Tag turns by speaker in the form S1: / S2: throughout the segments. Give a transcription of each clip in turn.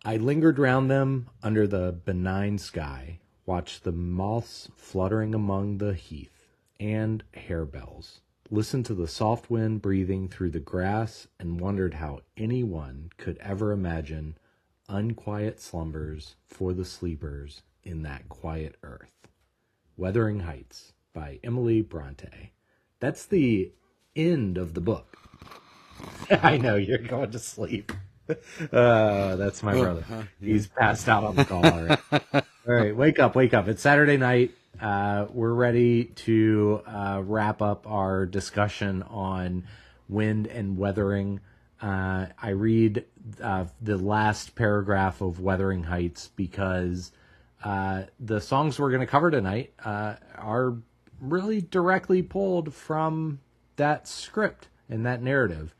S1: I lingered round them under the benign sky, watched the moths fluttering among the heath and harebells, listened to the soft wind breathing through the grass, and wondered how anyone could ever imagine unquiet slumbers for the sleepers in that quiet earth. Wuthering Heights by Emily Brontë. That's the end of the book. I know, you're going to sleep. That's my brother. He's passed out on the call already. All right, wake up. It's Saturday night. We're ready to wrap up our discussion on Wind and Wuthering. I read the last paragraph of Wuthering Heights because the songs we're going to cover tonight are really directly pulled from that script and that narrative.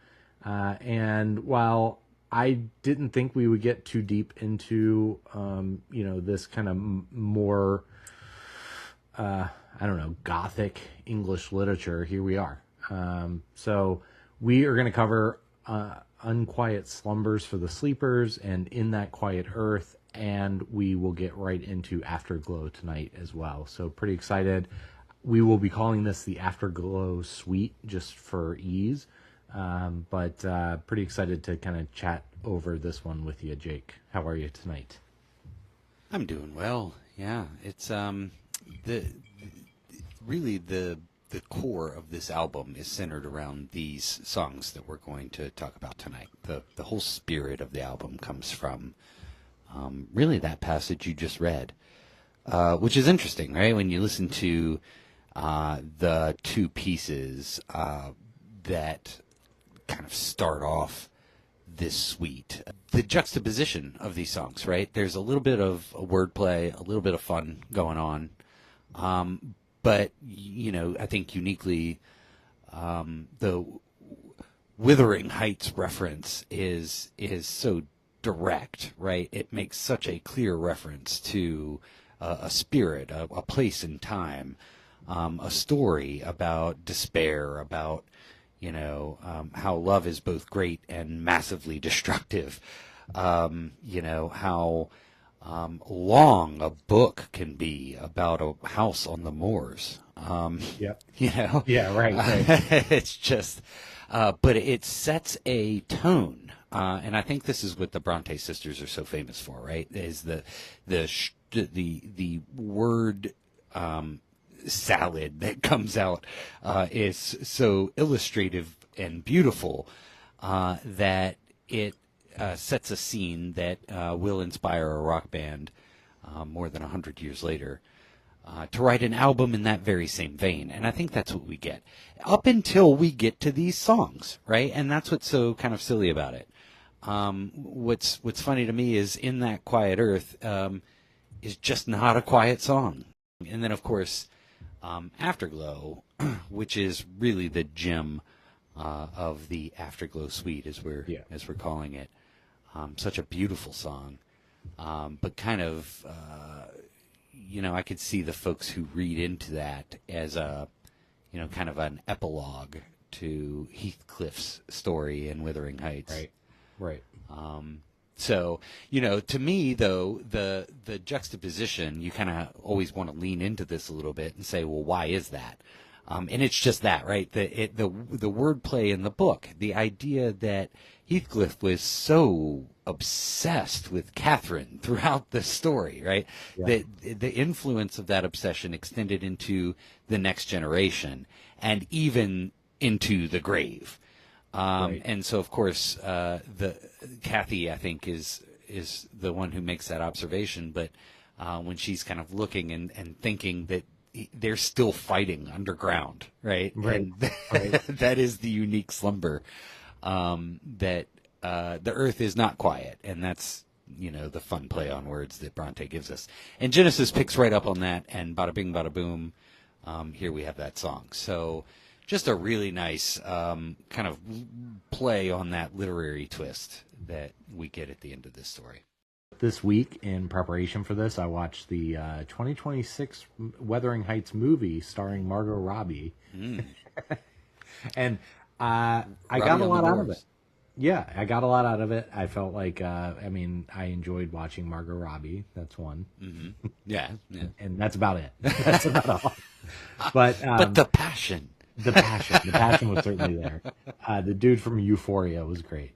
S1: And while I didn't think we would get too deep into, this kind of more, Gothic English literature, here we are. So we are going to cover Unquiet Slumbers for the Sleepers and In That Quiet Earth, and we will get right into Afterglow tonight as well. So pretty excited. We will be calling this the Afterglow Suite just for ease. But pretty excited to kind of chat over this one with you, Jake. How are you tonight?
S2: I'm doing well. Yeah, it's the core of this album is centered around these songs that we're going to talk about tonight. The whole spirit of the album comes from really that passage you just read, which is interesting, right? When you listen to the two pieces that kind of start off this suite, the juxtaposition of these songs, right? There's a little bit of wordplay, a little bit of fun going on, but I think uniquely, the Wuthering Heights reference is so direct, right? It makes such a clear reference to a spirit, a place in time, a story about despair, about how love is both great and massively destructive. How long a book can be about a house on the moors.
S1: Yeah.
S2: Yeah,
S1: right.
S2: It's just, but it sets a tone. And I think this is what the Brontë sisters are so famous for, right? Is the word, salad that comes out is so illustrative and beautiful that it sets a scene that will inspire a rock band more than 100 years later to write an album in that very same vein. And I think that's what we get up until we get to these songs, right? And that's what's so kind of silly about it. What's funny to me is In That Quiet Earth is just not a quiet song. And then, of course, Afterglow, which is really the gem of the Afterglow suite, as we're calling it. Such a beautiful song, but kind of, I could see the folks who read into that as a, kind of an epilogue to Heathcliff's story in Wuthering Heights.
S1: Right.
S2: So, to me, though, the juxtaposition, you kind of always want to lean into this a little bit and say, well, why is that? And it's just that, right? The wordplay in the book, the idea that Heathcliff was so obsessed with Catherine throughout the story, right? Yeah. The influence of that obsession extended into the next generation and even into the grave. Right. And so, of course, the Kathy, I think, is the one who makes that observation. But when she's kind of looking and thinking that they're still fighting underground, right? And that is the unique slumber, that the earth is not quiet. And that's, the fun play on words that Brontë gives us. And Genesis picks right up on that, and bada bing, bada boom, here we have that song. So just a really nice kind of play on that literary twist that we get at the end of this story.
S1: This week, in preparation for this, I watched the 2026 Wuthering Heights movie starring Margot Robbie. And I got a lot out of it. Yeah, I got a lot out of it. I felt like, I mean, I enjoyed watching Margot Robbie. That's one.
S2: Yeah, yeah.
S1: And that's about it. That's about all. But
S2: But the passion.
S1: the passion was certainly there. The dude from Euphoria was great.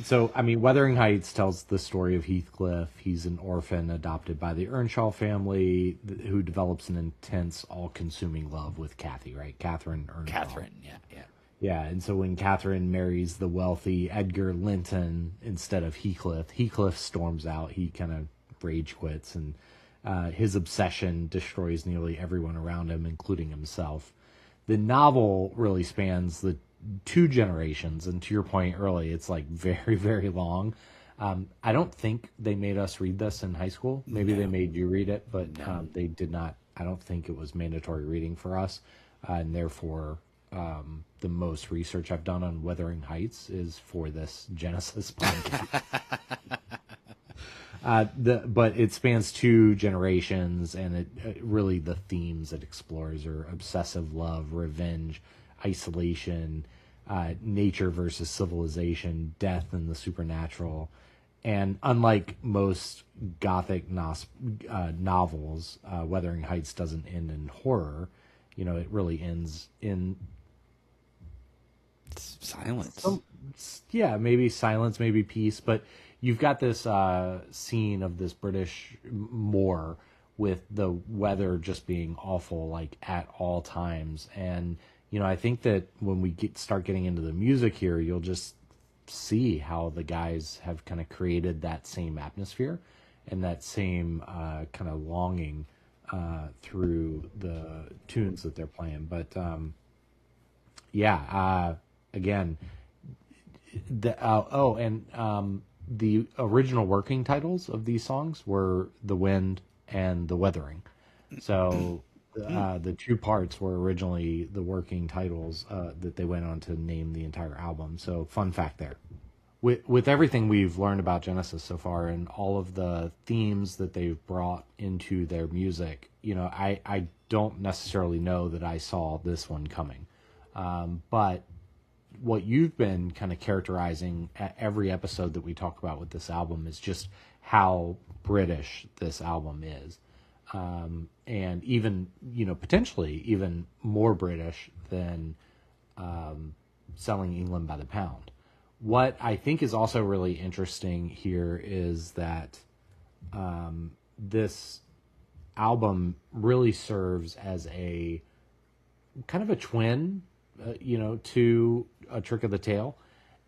S1: So, I mean, Wuthering Heights tells the story of Heathcliff. He's an orphan adopted by the Earnshaw family who develops an intense, all-consuming love with Kathy, right? Catherine Earnshaw.
S2: Catherine, yeah, yeah.
S1: Yeah, and so when Catherine marries the wealthy Edgar Linton instead of Heathcliff, Heathcliff storms out. He kind of rage quits, and his obsession destroys nearly everyone around him, including himself. The novel really spans the two generations, and to your point early, it's like very, very long. I don't think they made us read this in high school. Maybe they made you read it, but they did not. I don't think it was mandatory reading for us, and therefore the most research I've done on Wuthering Heights is for this Genesis podcast. But it spans two generations, and it really, the themes it explores are obsessive love, revenge, isolation, nature versus civilization, death and the supernatural. And unlike most Gothic novels, Wuthering Heights doesn't end in horror. You know, it really ends in
S2: Silence.
S1: yeah, maybe silence, maybe peace, but you've got this scene of this British moor with the weather just being awful, like at all times. And you know, I think that when we start getting into the music here, you'll just see how the guys have kind of created that same atmosphere and that same kind of longing through the tunes that they're playing. But again, the original working titles of these songs were The Wind and The Wuthering. So the two parts were originally the working titles that they went on to name the entire album. So fun fact there. With everything we've learned about Genesis so far and all of the themes that they've brought into their music, you know, I don't necessarily know that I saw this one coming. But what you've been kind of characterizing at every episode that we talk about with this album is just how British this album is. And even, you know, potentially even more British than Selling England by the Pound. What I think is also really interesting here is that this album really serves as a kind of a twin, to A Trick of the Tail.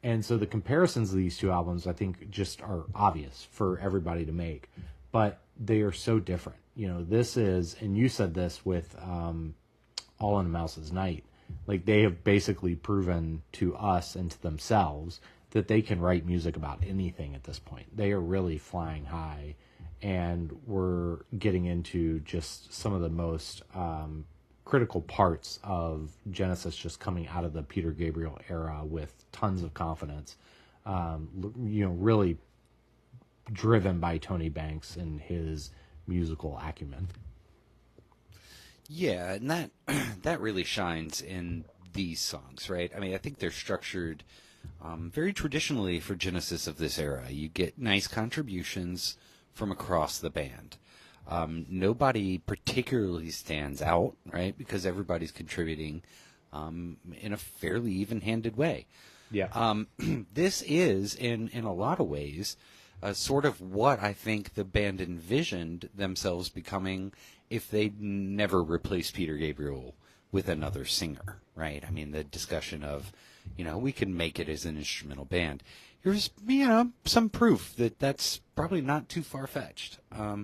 S1: And so the comparisons of these two albums, I think, just are obvious for everybody to make. But they are so different. You know, this is, and you said this with All in a Mouse's Night, like they have basically proven to us and to themselves that they can write music about anything at this point. They are really flying high, and we're getting into just some of the most critical parts of Genesis just coming out of the Peter Gabriel era with tons of confidence, really driven by Tony Banks and his musical acumen.
S2: Yeah, and that really shines in these songs, right? I mean, I think they're structured very traditionally for Genesis of this era. You get nice contributions from across the band. Nobody particularly stands out, right? Because everybody's contributing in a fairly even-handed way.
S1: Yeah.
S2: This is, in a lot of ways, sort of what I think the band envisioned themselves becoming if they never replaced Peter Gabriel with another singer, right? I mean, the discussion of, we can make it as an instrumental band. Here's, some proof that that's probably not too far-fetched.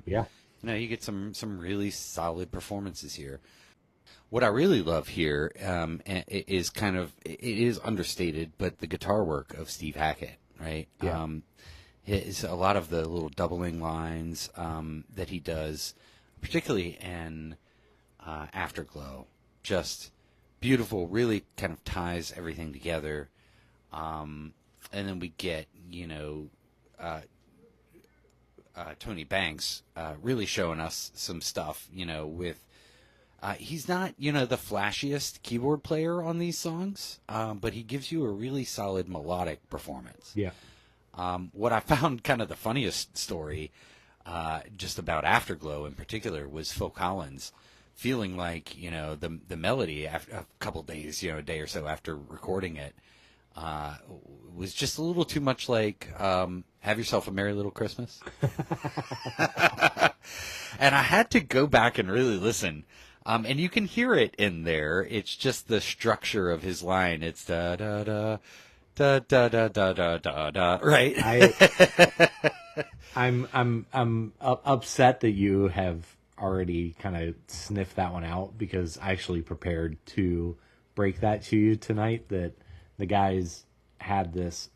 S1: Yeah.
S2: You get some really solid performances here. What I really love here is it is understated, but the guitar work of Steve Hackett, right?
S1: Yeah.
S2: Is a lot of the little doubling lines that he does, particularly in Afterglow, just beautiful, really kind of ties everything together. And then we get, Tony Banks really showing us some stuff, with He's not, the flashiest keyboard player on these songs, but he gives you a really solid melodic performance.
S1: Yeah.
S2: What I found kind of the funniest story, just about Afterglow in particular, was Phil Collins feeling like, the melody after a couple days, a day or so after recording it, was just a little too much like Have Yourself a Merry Little Christmas. And I had to go back and really listen. And you can hear it in there. It's just the structure of his line. It's da da da da da da da da da da. Right.
S1: I'm upset that you have already kind of sniffed that one out, because I actually prepared to break that to you tonight, that the guys had this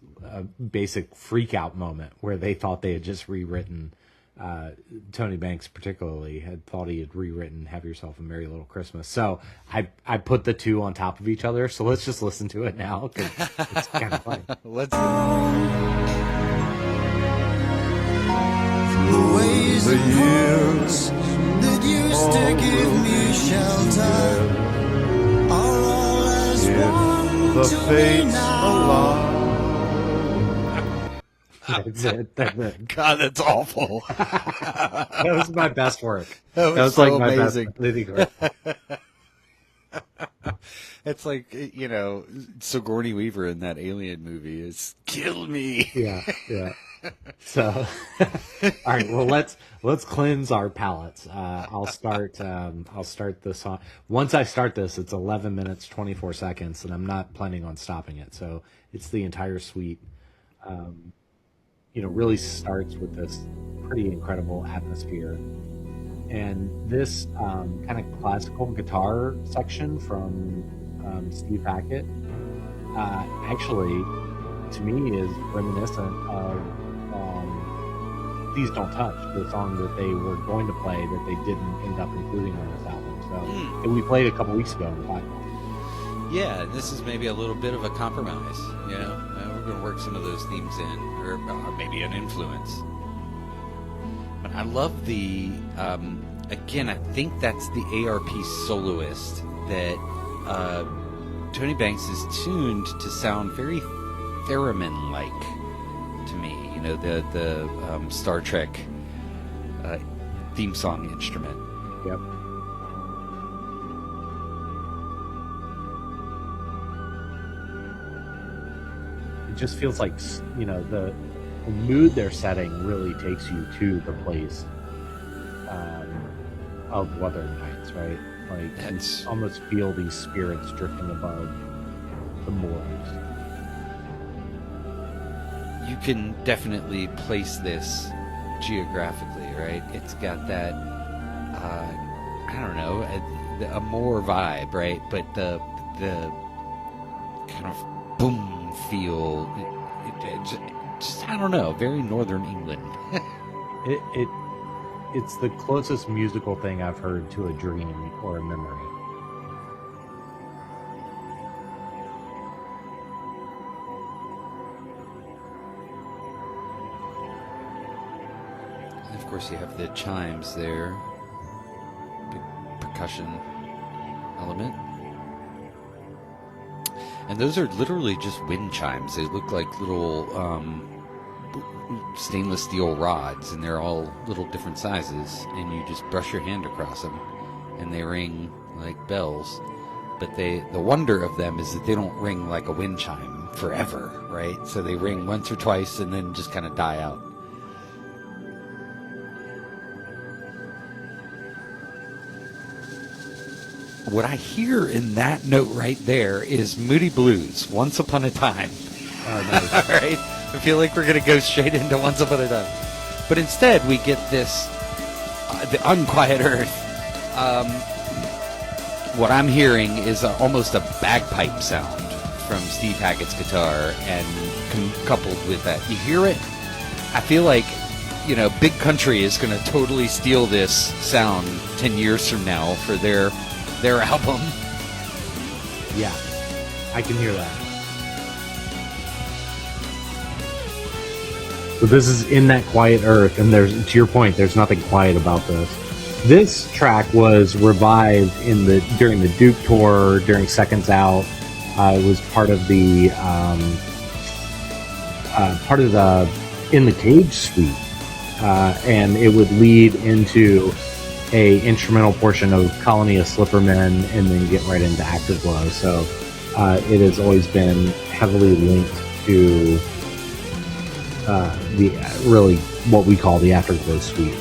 S1: basic freak out moment where they thought they had just rewritten, Tony Banks particularly had thought he had rewritten Have Yourself a Merry Little Christmas. So I put the two on top of each other. So let's just listen to it now, because it's kind of funny.
S2: Let's.
S3: The ways
S4: the
S3: and
S4: years
S3: that used to give me shelter are all as one
S4: the
S3: to me
S4: fates
S3: now.
S4: allow.
S1: That's it. That's it.
S2: God, that's awful.
S1: That was my best work.
S2: That was so
S1: like
S2: amazing.
S1: My best work.
S2: It's like, Sigourney Weaver in that Alien movie is kill me.
S1: Yeah. So, all right. Well, let's cleanse our palates. I'll start the song. Once I start this, it's 11 minutes 24 seconds, and I'm not planning on stopping it. So it's the entire suite. Really starts with this pretty incredible atmosphere, and this kind of classical guitar section from Steve Hackett actually, to me, is reminiscent of Please Don't Touch, the song that they were going to play that they didn't end up including on this album. So that we played a couple weeks ago in the podcast.
S2: Yeah, this is maybe a little bit of a compromise. We're going to work some of those themes in, or maybe an influence. But I love the, again, I think that's the ARP soloist that Tony Banks is tuned to sound very theremin-like to me. The Star Trek theme song instrument.
S1: Yep. It just feels like, the mood they're setting really takes you to the place of Wuthering Heights, right? Like,
S2: That's...
S1: you almost feel these spirits drifting above the moors.
S2: You can definitely place this geographically, right? It's got that, I don't know, a more vibe, right? But the kind of boom feel, it just, I don't know, very Northern England.
S1: It's the closest musical thing I've heard to a dream or a memory.
S2: And of course, you have the chimes there, big percussion element. And those are literally just wind chimes. They look like little stainless steel rods, and they're all little different sizes, and you just brush your hand across them, and they ring like bells. But the wonder of them is that they don't ring like a wind chime forever, right? So they ring once or twice and then just kind of die out. What I hear in that note right there is Moody Blues, Once Upon a Time.
S1: Oh, nice.
S2: All right? I feel like we're going to go straight into Once Upon a Time. But instead, we get this, the Unquiet Earth. What I'm hearing is almost a bagpipe sound from Steve Hackett's guitar, and coupled with that. You hear it? I feel like, Big Country is going to totally steal this sound 10 years from now for their album.
S1: Yeah, I can hear that. So this is in that quiet earth, and to your point, there's nothing quiet about this. This track was revived during the Duke tour, during Seconds Out. It was part of the In the Cage suite, and it would lead into a instrumental portion of Colony of Slippermen, and then get right into Afterglow. So it has always been heavily linked to the really what we call the Afterglow suite.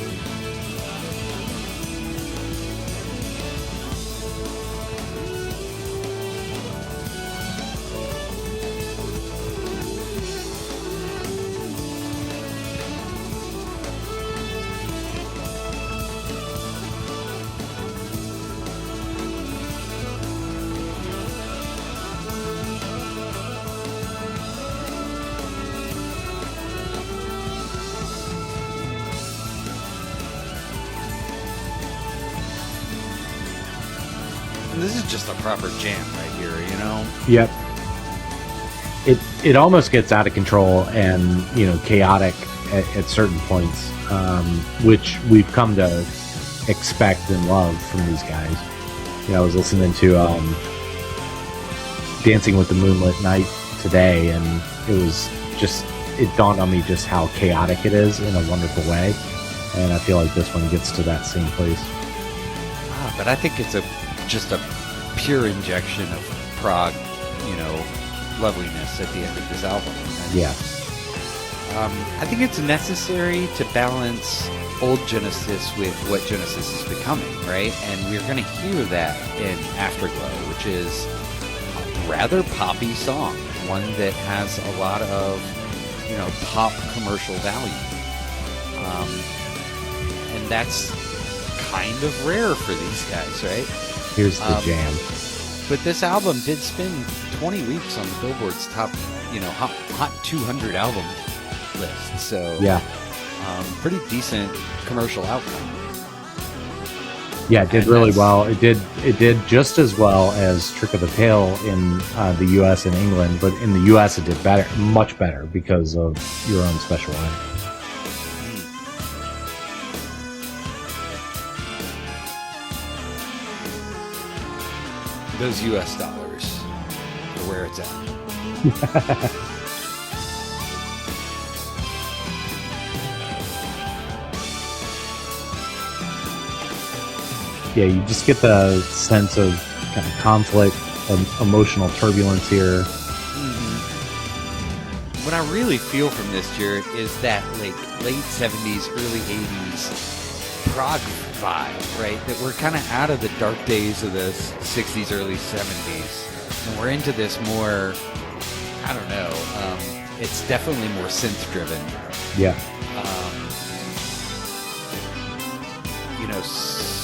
S2: This is just a proper jam right here, you know?
S1: Yep. It almost gets out of control and, chaotic at certain points, which we've come to expect and love from these guys. I was listening to Dancing with the Moonlit Night today, and it dawned on me just how chaotic it is in a wonderful way, and I feel like this one gets to that same place.
S2: But I think it's just a pure injection of prog, loveliness at the end of this album.
S1: Yeah.
S2: I think it's necessary to balance old Genesis with what Genesis is becoming, right? And we're going to hear that in Afterglow, which is a rather poppy song, one that has a lot of, pop commercial value. And that's kind of rare for these guys, right?
S1: Here's the jam.
S2: But this album did spend 20 weeks on the Billboard's top, hot 200 album list. So
S1: yeah,
S2: pretty decent commercial outcome.
S1: Yeah, it did really well. It did just as well as Trick of the Tail in the U.S. and England, but in the U.S. it did better, much better, because of Your Own Special Way.
S2: Those U.S. dollars are where it's at.
S1: Yeah, you just get the sense of kind of conflict, emotional turbulence here.
S2: Mm-hmm. What I really feel from this, Jared, is that late 70s, early 80s prog vibe, right? That we're kind of out of the dark days of the 60s, early 70s, and we're into this more, I don't know, it's definitely more synth-driven.
S1: Yeah.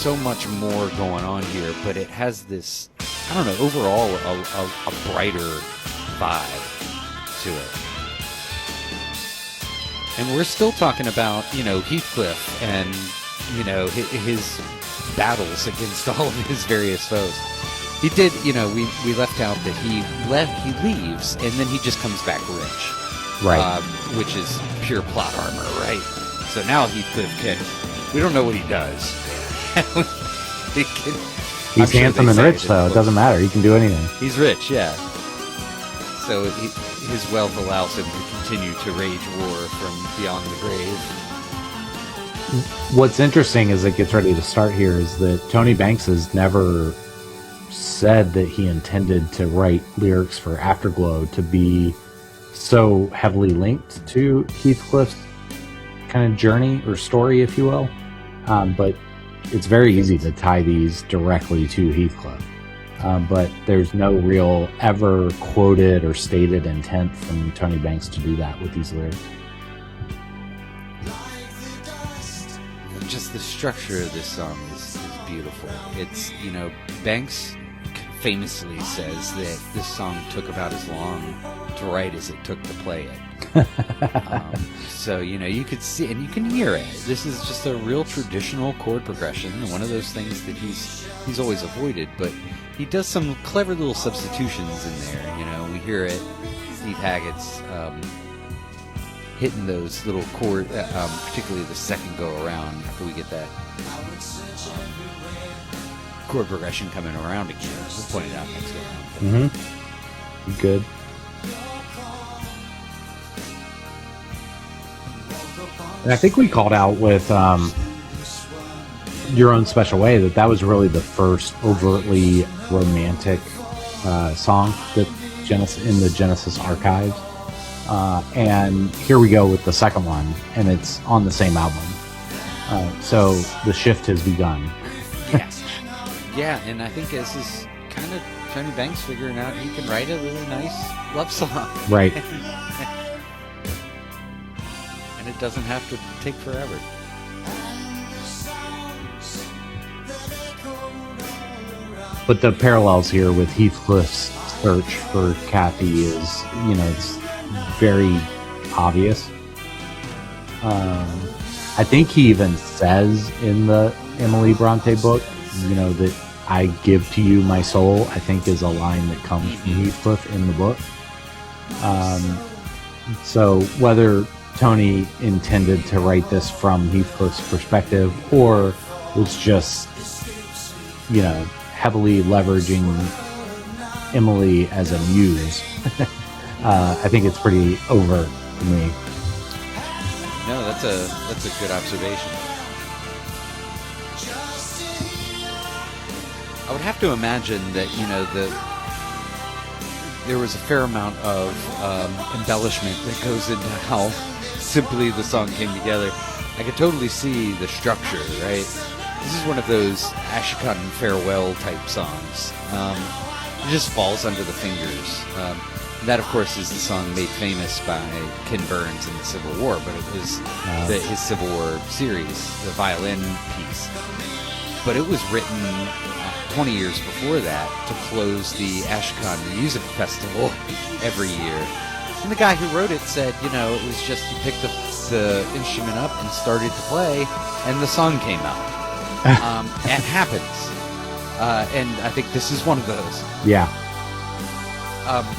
S2: So much more going on here, but it has this, I don't know, overall a brighter vibe to it. And we're still talking about, Heathcliff and, his battles against all of his various foes. He did, we left out that he leaves and then he just comes back rich.
S1: Right.
S2: Which is pure plot armor, right? So now Heathcliff we don't know what he does.
S1: He's handsome and rich, though. It doesn't matter. He can do anything.
S2: He's rich, yeah. So his wealth allows him to continue to rage war from beyond the grave.
S1: What's interesting as it gets ready to start here is that Tony Banks has never said that he intended to write lyrics for Afterglow to be so heavily linked to Heathcliff's kind of journey or story, if you will. But it's very easy to tie these directly to Heathcliff. But there's no real ever quoted or stated intent from Tony Banks to do that with these lyrics.
S2: Just the structure of this song is beautiful. It's, Banks famously says that this song took about as long to write as it took to play it. So, you could see, and you can hear it. This is just a real traditional chord progression, and one of those things that he's always avoided, but he does some clever little substitutions in there. We hear it, Steve Haggett's hitting those little chord, particularly the second go around after we get that chord progression coming around again. We'll point it out next go around.
S1: Mm-hmm. Good. And I think we called out with Your Own Special Way that was really the first overtly romantic song that in the Genesis archives. And here we go with the second one, and it's on the same album. So the shift has begun.
S2: Yeah, and I think this is kind of Tony Banks figuring out he can write a really nice love song.
S1: Right.
S2: And it doesn't have to take forever.
S1: But the parallels here with Heathcliff's search for Kathy is, it's very obvious. I think he even says in the Emily Brontë book, that I give to you my soul, I think is a line that comes from Heathcliff in the book. So whether Tony intended to write this from Heathcliff's perspective or was just, heavily leveraging Emily as a muse, I think it's pretty over to me.
S2: No, that's a good observation. I would have to imagine that there was a fair amount of embellishment that goes into how simply the song came together. I could totally see the structure, right? This is one of those Ashkan farewell type songs. It just falls under the fingers. That, of course, is the song made famous by Ken Burns in the Civil War, but it was his Civil War series, the violin piece. But it was written 20 years before that to close the Ashkan Music Festival every year. And the guy who wrote it said, it was just you picked the instrument up and started to play, and the song came out. It happens. And I think this is one of those.
S1: Yeah.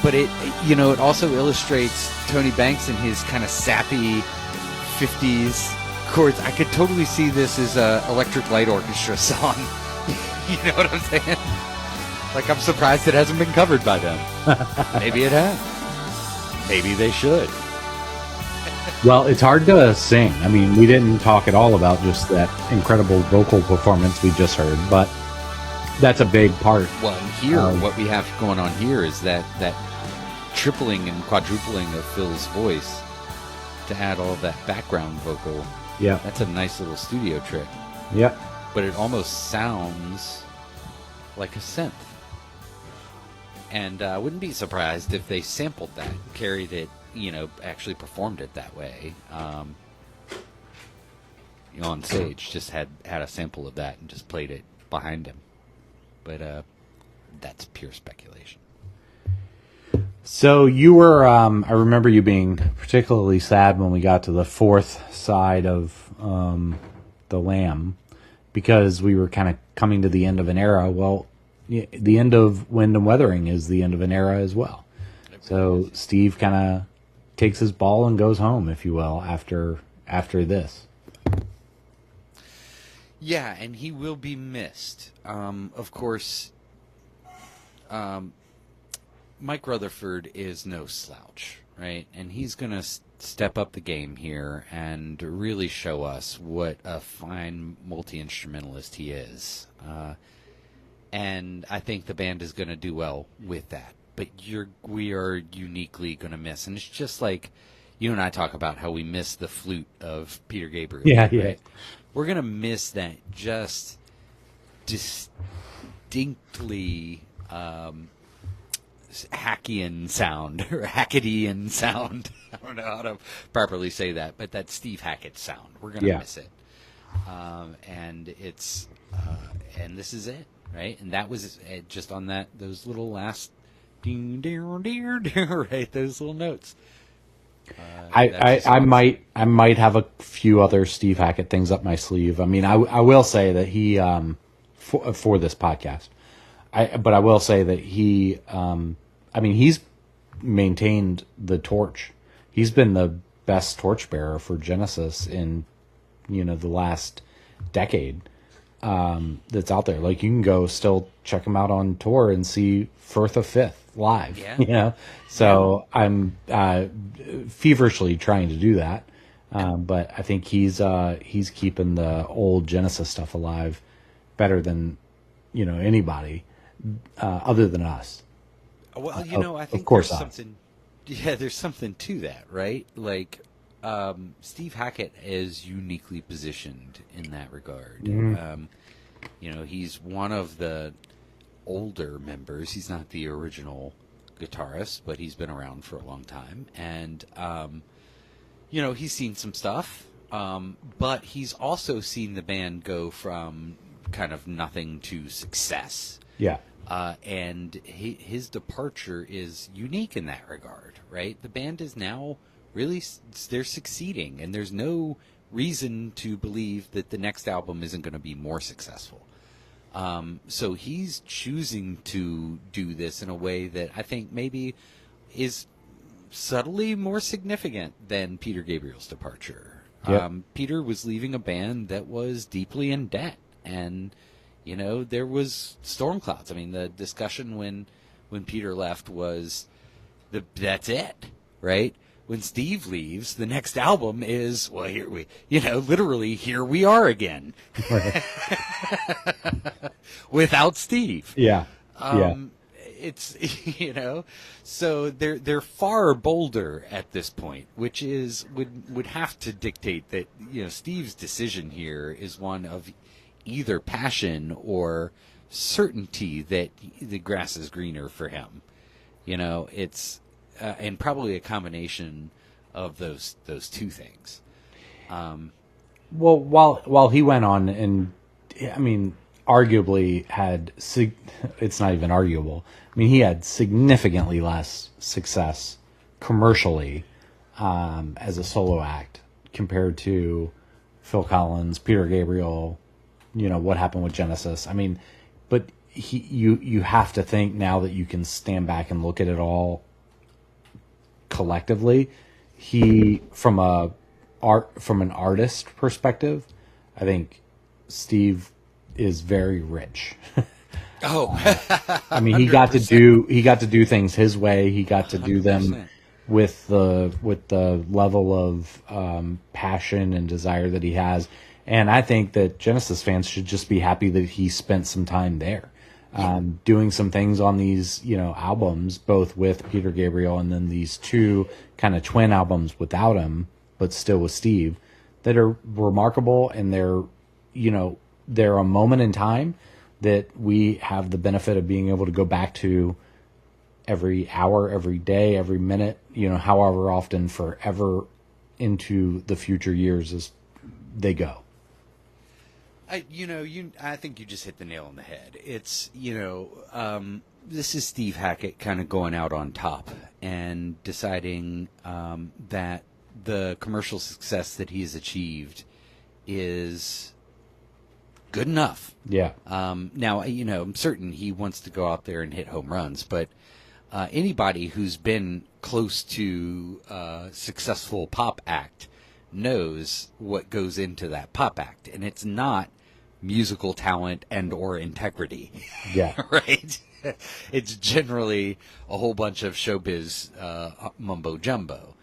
S2: But it also illustrates Tony Banks and his kind of sappy 50s chords. I could totally see this as a Electric Light Orchestra song. You know what I'm saying? Like, I'm surprised it hasn't been covered by them. Maybe it has. Maybe they should.
S1: Well, it's hard to sing. I mean, we didn't talk at all about just that incredible vocal performance we just heard, but that's a big part.
S2: Well, and here, what we have going on here is that tripling and quadrupling of Phil's voice to add all that background vocal.
S1: Yeah.
S2: That's a nice little studio trick.
S1: Yep.
S2: But it almost sounds like a synth. And I wouldn't be surprised if they sampled that, carried it, actually performed it that way. On stage, just had a sample of that and just played it behind him. But that's pure speculation.
S1: So you were, I remember you being particularly sad when we got to the fourth side of the Lamb, because we were kind of coming to the end of an era. Well, the end of Wind and Wuthering is the end of an era as well. So Steve kind of takes his ball and goes home, if you will, after this.
S2: Yeah, and he will be missed. Of course, Mike Rutherford is no slouch, right? And he's going to step up the game here and really show us what a fine multi-instrumentalist he is. And I think the band is going to do well with that. But we are uniquely going to miss. And it's just like you and I talk about how we miss the flute of Peter Gabriel.
S1: Yeah,
S2: right?
S1: yeah.
S2: We're going to miss that just distinctly Hackian sound, or Hackettian sound. I don't know how to properly say that, but that Steve Hackett sound. We're going to miss it. And it's and this is it, right? And that was just on those little last ding, ding, ding, ding, right? Those little notes.
S1: I might have a few other Steve Hackett things up my sleeve. I mean, I will say that he for this podcast, but I will say that he, he's maintained the torch. He's been the best torchbearer for Genesis in, the last decade. That's out there. Like, you can go still check him out on tour and see Firth of Fifth live.
S2: Yeah.
S1: So I'm feverishly trying to do that. But I think he's keeping the old Genesis stuff alive better than anybody other than us.
S2: Well, I think
S1: of course
S2: there's something. Yeah, there's something to that, right? Like, Steve Hackett is uniquely positioned in that regard. He's one of the older members. He's not the original guitarist, but he's been around for a long time. And, he's seen some stuff, but he's also seen the band go from kind of nothing to success.
S1: Yeah.
S2: And his departure is unique in that regard, right? The band is now really, they're succeeding, and there's no reason to believe that the next album isn't going to be more successful. So he's choosing to do this in a way that I think maybe is subtly more significant than Peter Gabriel's departure.
S1: Yep.
S2: Peter was leaving a band that was deeply in debt, and there was storm clouds. I mean, the discussion when Peter left was that's it, right? When Steve leaves, the next album is, well, literally here we are again. Without Steve.
S1: Yeah.
S2: It's, so they're far bolder at this point, which would have to dictate that, Steve's decision here is one of either passion or certainty that the grass is greener for him. It's and probably a combination of those two things.
S1: Well, while he went on, and I mean, arguably had it's not even arguable. I mean, he had significantly less success commercially as a solo act compared to Phil Collins, Peter Gabriel. What happened with Genesis. I mean, but you have to think now that you can stand back and look at it all collectively. From an artist perspective, I think Steve is very rich.
S2: Oh,
S1: I mean, he got to do things his way. He got to do them
S2: 100%.
S1: with the level of passion and desire that he has. And I think that Genesis fans should just be happy that he spent some time there, doing some things on these, albums, both with Peter Gabriel and then these two kind of twin albums without him, but still with Steve, that are remarkable. And they're a moment in time that we have the benefit of being able to go back to every hour, every day, every minute, however often, forever into the future years as they go.
S2: I think you just hit the nail on the head. It's, this is Steve Hackett kind of going out on top and deciding that the commercial success that he's achieved is good enough.
S1: Yeah.
S2: Now, I'm certain he wants to go out there and hit home runs, but anybody who's been close to a successful pop act knows what goes into that pop act, and it's not musical talent and or integrity.
S1: Yeah.
S2: Right? It's generally a whole bunch of showbiz mumbo jumbo.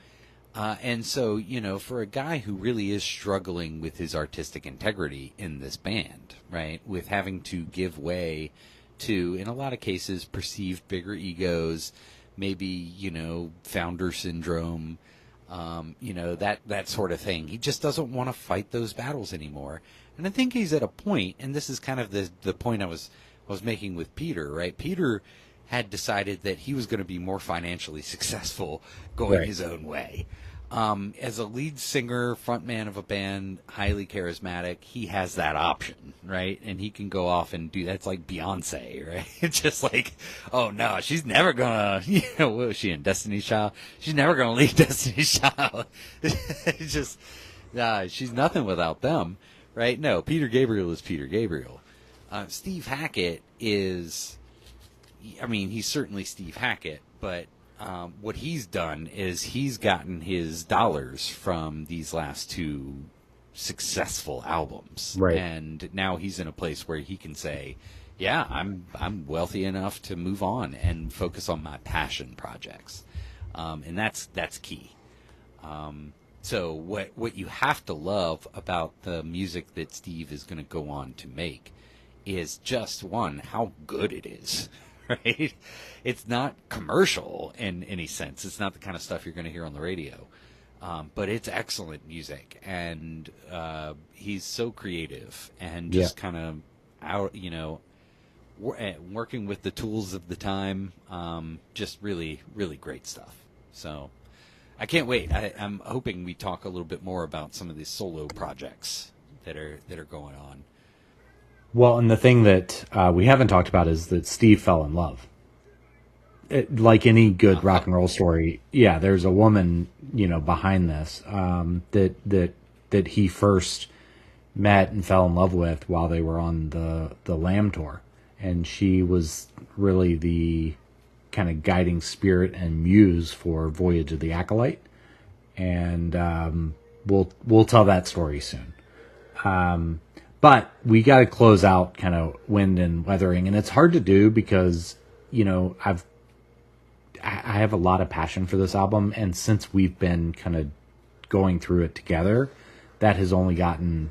S2: And so, for a guy who really is struggling with his artistic integrity in this band, right, with having to give way to, in a lot of cases, perceived bigger egos, maybe, founder syndrome, that sort of thing. He just doesn't want to fight those battles anymore. And I think he's at a point, and this is kind of the point I was making with Peter, right? Peter had decided that he was going to be more financially successful going his own way. As a lead singer, frontman of a band, highly charismatic, he has that option, right? And he can go off and do that's like Beyonce, right? It's just like, oh no, she's never gonna, what was she in Destiny's Child? She's never gonna leave Destiny's Child. It's just, she's nothing without them, right? No, Peter Gabriel is Peter Gabriel. Steve Hackett is, I mean, he's certainly Steve Hackett, but what he's done is he's gotten his dollars from these last two successful albums,
S1: Right.
S2: and now he's in a place where he can say, "Yeah, I'm wealthy enough to move on and focus on my passion projects," and that's key. So what you have to love about the music that Steve is going to go on to make is just one, how good it is. Right? It's not commercial in any sense. It's not the kind of stuff you're going to hear on the radio. But it's excellent music, and he's so creative and just kind of out, working with the tools of the time. Just really, really great stuff. So I can't wait. I'm hoping we talk a little bit more about some of these solo projects that are going on.
S1: Well, and the thing that we haven't talked about is that Steve fell in love. Like any good rock and roll story, yeah, there's a woman, behind this that he first met and fell in love with while they were on the Lamb tour, and she was really the kind of guiding spirit and muse for Voyage of the Acolyte, and we'll tell that story soon. But we got to close out kind of Wind and Wuthering, and it's hard to do because I have a lot of passion for this album, and since we've been kind of going through it together, that has only gotten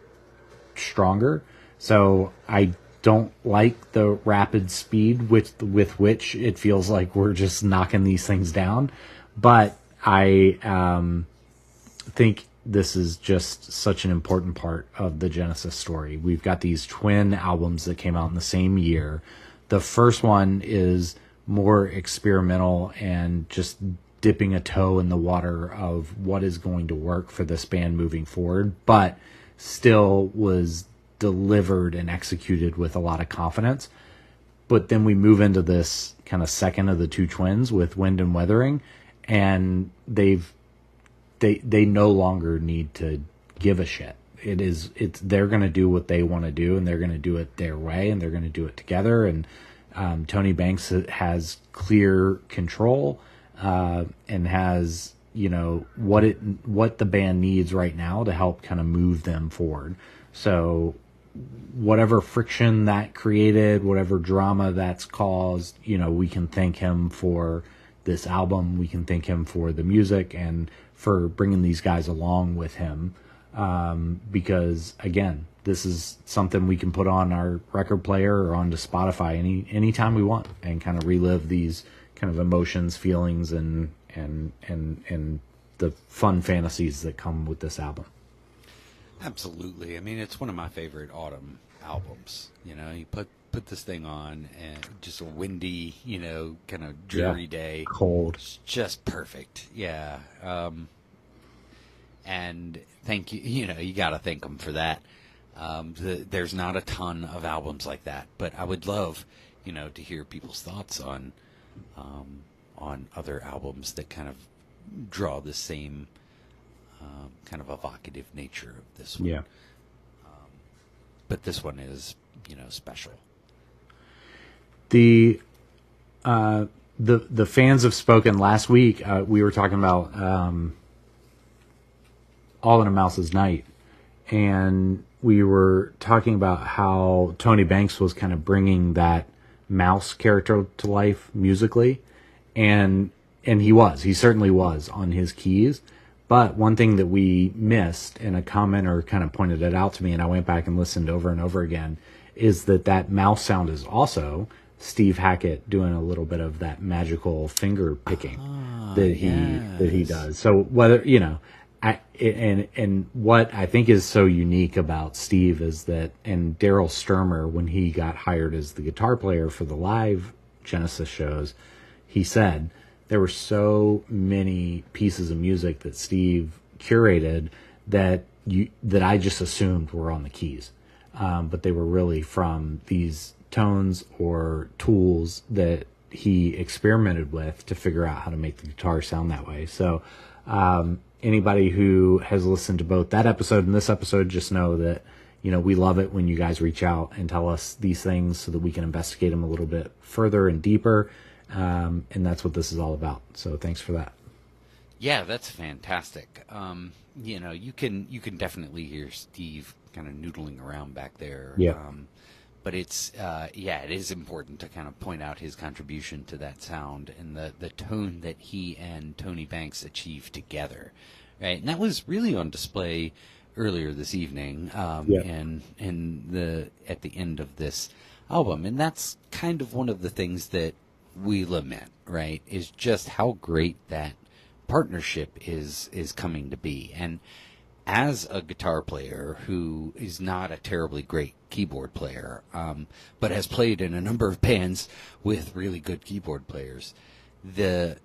S1: stronger. So I don't like the rapid speed with which it feels like we're just knocking these things down, but I think this is just such an important part of the Genesis story. We've got these twin albums that came out in the same year. The first one is more experimental and just dipping a toe in the water of what is going to work for this band moving forward, but still was delivered and executed with a lot of confidence. But then we move into this kind of second of the two twins with Wind and Wuthering, and they no longer need to give a shit. They're going to do what they want to do, and they're going to do it their way, and they're going to do it together. And Tony Banks has clear control and has what the band needs right now to help kind of move them forward. So whatever friction that created, whatever drama that's caused, we can thank him for this album. We can thank him for the music and for bringing these guys along with him, because again, this is something we can put on our record player or onto Spotify anytime we want and kind of relive these kind of emotions, feelings, and the fun fantasies that come with this album.
S2: Absolutely. I mean, it's one of my favorite autumn albums. You put this thing on and just a windy, kind of dreary day.
S1: Cold.
S2: It's just perfect. Yeah. And thank you. You got to thank them for that. There's not a ton of albums like that, but I would love, to hear people's thoughts on other albums that kind of draw the same kind of evocative nature of this one.
S1: Yeah.
S2: But this one is, special.
S1: The fans have spoken. Last week we were talking about All in a Mouse's Night, and we were talking about how Tony Banks was kind of bringing that mouse character to life musically, and he certainly was on his keys. But one thing that we missed, and a commenter kind of pointed it out to me, and I went back and listened over and over again, is that mouse sound is also Steve Hackett doing a little bit of that magical finger picking that he does. So whether and what I think is so unique about Steve is that, and Daryl Sturmer, when he got hired as the guitar player for the live Genesis shows, he said there were so many pieces of music that Steve curated that I just assumed were on the keys, but they were really from these tones or tools that he experimented with to figure out how to make the guitar sound that way. So anybody who has listened to both that episode and this episode, just know that we love it when you guys reach out and tell us these things so that we can investigate them a little bit further and deeper. And that's what this is all about. So thanks for that.
S2: Yeah, that's fantastic. You can definitely hear Steve kind of noodling around back there.
S1: Yeah.
S2: But it's it is important to kind of point out his contribution to that sound and the tone that he and Tony Banks achieved together, right? And that was really on display earlier this evening, and at the end of this album. And that's kind of one of the things that we lament, right? Is just how great that partnership is coming to be. And as a guitar player who is not a terribly great keyboard player, but has played in a number of bands with really good keyboard players, the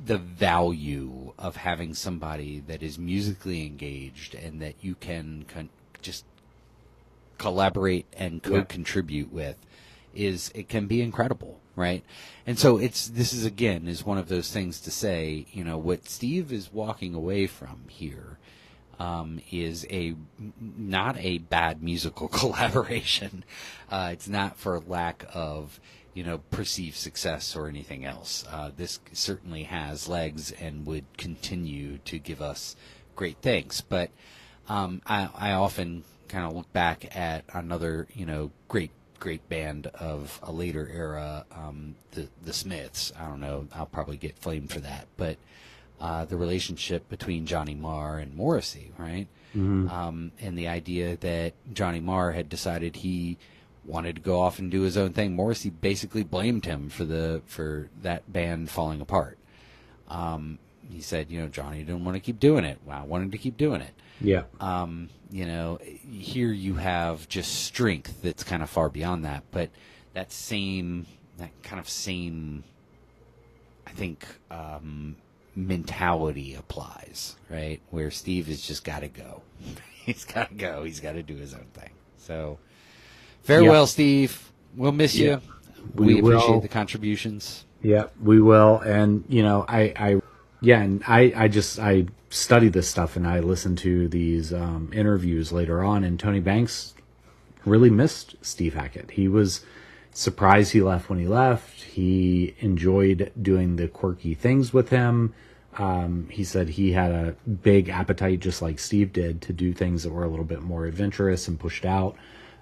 S2: value of having somebody that is musically engaged and that you can just collaborate and co-contribute with it can be incredible, right? And so this is one of those things to say, what Steve is walking away from here is not a bad musical collaboration. It's not for lack of perceived success or anything else. This certainly has legs and would continue to give us great things. But I often kind of look back at another great band of a later era, the Smiths. I don't know, I'll probably get flamed for that, but the relationship between Johnny Marr and Morrissey, right? Mm-hmm. And the idea that Johnny Marr had decided he wanted to go off and do his own thing. Morrissey basically blamed him for that band falling apart. He said, Johnny didn't want to keep doing it. Well, I wanted to keep doing it.
S1: Yeah.
S2: Here you have just strength that's kind of far beyond that, but that kind of same, I think, mentality applies, right? Where Steve has just got to go. He's got to go. He's got to do his own thing. So farewell, Steve. We'll miss you. We appreciate the contributions.
S1: Yeah, we will. And, I study this stuff and I listen to these interviews later on, and Tony Banks really missed Steve Hackett. He was surprised he left when he left. He enjoyed doing the quirky things with him. He said he had a big appetite, just like Steve did, to do things that were a little bit more adventurous and pushed out.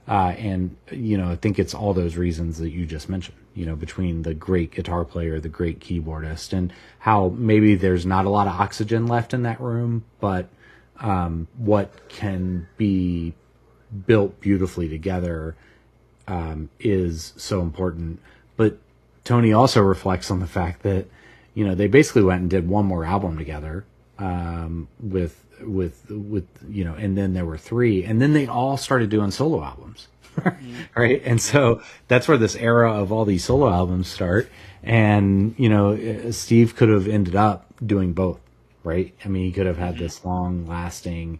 S1: And I think it's all those reasons that you just mentioned, between the great guitar player, the great keyboardist, and how maybe there's not a lot of oxygen left in that room, but what can be built beautifully together is so important. But Tony also reflects on the fact that, they basically went and did one more album together, with and then there were three, and then they all started doing solo albums. Right. And so that's where this era of all these solo albums start. And, Steve could have ended up doing both, right? I mean, he could have had this long lasting,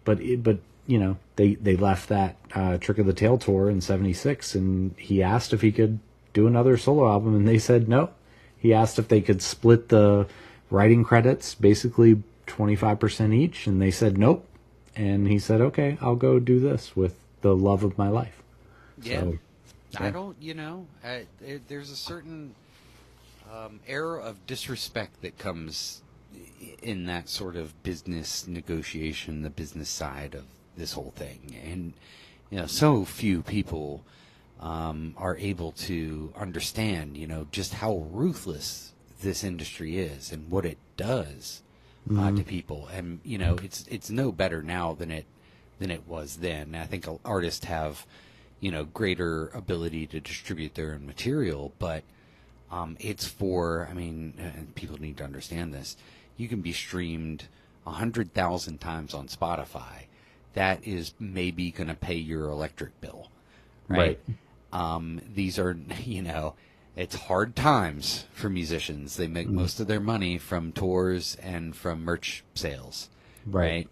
S1: but they left that Trick of the Tail tour in 76, and he asked if he could do another solo album, and they said no. He asked if they could split the writing credits, basically 25% each, and they said nope. And he said, okay, I'll go do this with the love of my life.
S2: Yeah.
S1: So,
S2: I don't, there's a certain era of disrespect that comes in that sort of business negotiation, the business side of this whole thing. And, so few people are able to understand, just how ruthless this industry is and what it does to people. And, it's no better now than it was then. I think artists have, greater ability to distribute their own material, but it's people need to understand this. You can be streamed 100,000 times on Spotify. That is maybe going to pay your electric bill, right? These are, it's hard times for musicians. They make most of their money from tours and from merch sales, right?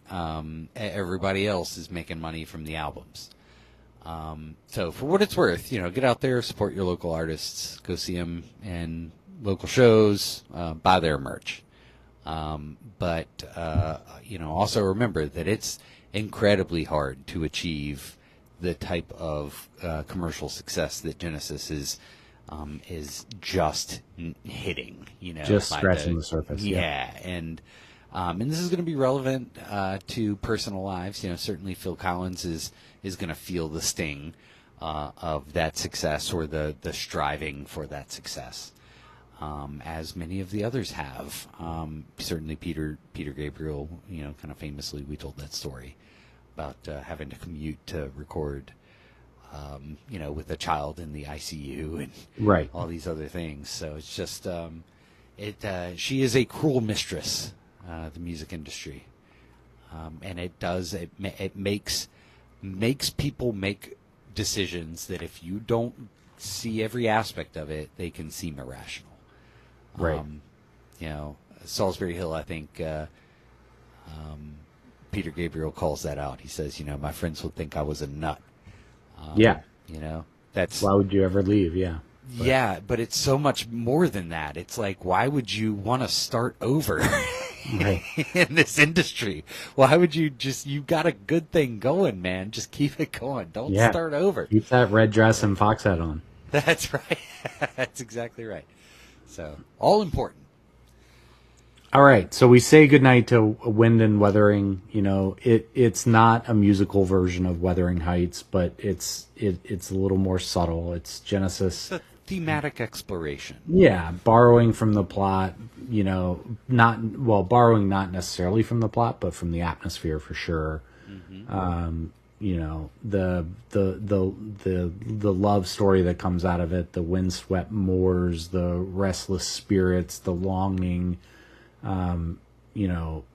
S2: Everybody else is making money from the albums. So for what it's worth, get out there, support your local artists, go see them in local shows, buy their merch. But also remember that it's incredibly hard to achieve the type of commercial success that Genesis is is just hitting,
S1: just
S2: by
S1: scratching the surface.
S2: Yeah, and this is going to be relevant to personal lives. Certainly Phil Collins is going to feel the sting of that success, or the striving for that success, as many of the others have. Certainly Peter Gabriel, kind of famously, we told that story about having to commute to record, with a child in the ICU and
S1: Right.
S2: all these other things. So it's just, she is a cruel mistress, the music industry, and it makes people make decisions that, if you don't see every aspect of it, they can seem irrational.
S1: Right.
S2: Salisbury Hill, I think, Peter Gabriel calls that out. He says, my friends would think I was a nut.
S1: Yeah.
S2: That's
S1: Why would you ever leave? Yeah.
S2: Yeah, but it's so much more than that. It's like, why would you want to start over
S1: Right.
S2: in this industry? Why would you've got a good thing going, man. Just keep it going. Don't start over.
S1: Keep that red dress and fox hat on.
S2: That's right. That's exactly right. So, all important.
S1: All right, so we say goodnight to Wind and Wuthering. It's not a musical version of Wuthering Heights, but it's a little more subtle. It's Genesis.
S2: It's a thematic exploration.
S1: Yeah, borrowing from the plot. Borrowing not necessarily from the plot, but from the atmosphere for sure. Mm-hmm. The love story that comes out of it, the windswept moors, the restless spirits, the longing.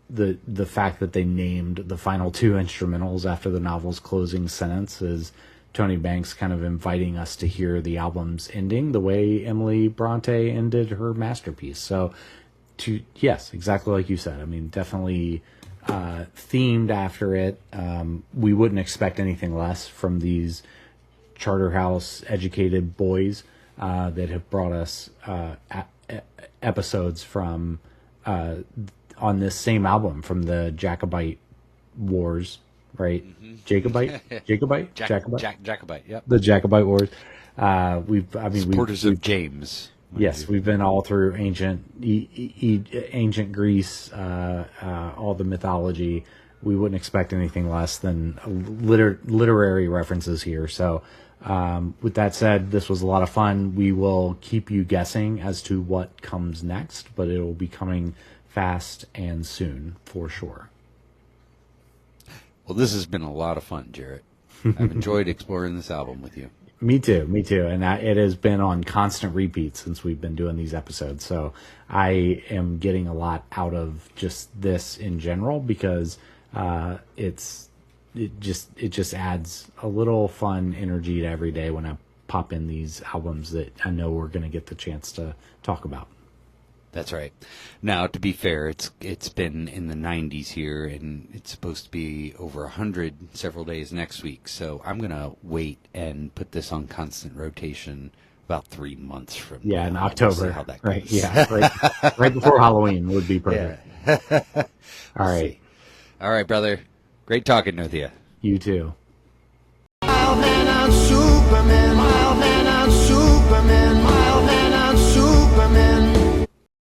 S1: The fact that they named the final two instrumentals after the novel's closing sentence is Tony Banks kind of inviting us to hear the album's ending the way Emily Brontë ended her masterpiece. So, yes, exactly like you said. I mean, definitely themed after it. We wouldn't expect anything less from these Charterhouse educated boys that have brought us episodes from on this same album from the Jacobite Wars, right? Mm-hmm. Jacobite.
S2: Yep.
S1: The Jacobite Wars.
S2: Supporters of James.
S1: Yes, we've been all through ancient Greece, all the mythology. We wouldn't expect anything less than literary references here. So, with that said, this was a lot of fun. We will keep you guessing as to what comes next, but it will be coming fast and soon for sure.
S2: Well, this has been a lot of fun, Jarrett. I've enjoyed exploring this album with you.
S1: Me too. And it has been on constant repeat since we've been doing these episodes. So I am getting a lot out of just this in general, because it just adds a little fun energy to every day when I pop in these albums that I know we're going to get the chance to talk about.
S2: That's right. Now, to be fair, it's been in the 90s here, and it's supposed to be over 100 several days next week. So I'm going to wait and put this on constant rotation about 3 months from now.
S1: Yeah, in October.
S2: We'll see how that goes.
S1: Right. Yeah, right before Halloween would be perfect.
S2: Yeah.
S1: All right.
S2: All right, brother. Great talking with you.
S1: You too.
S3: Mild Mannered Supermen, Mild Mannered Supermen, Mild Mannered Supermen.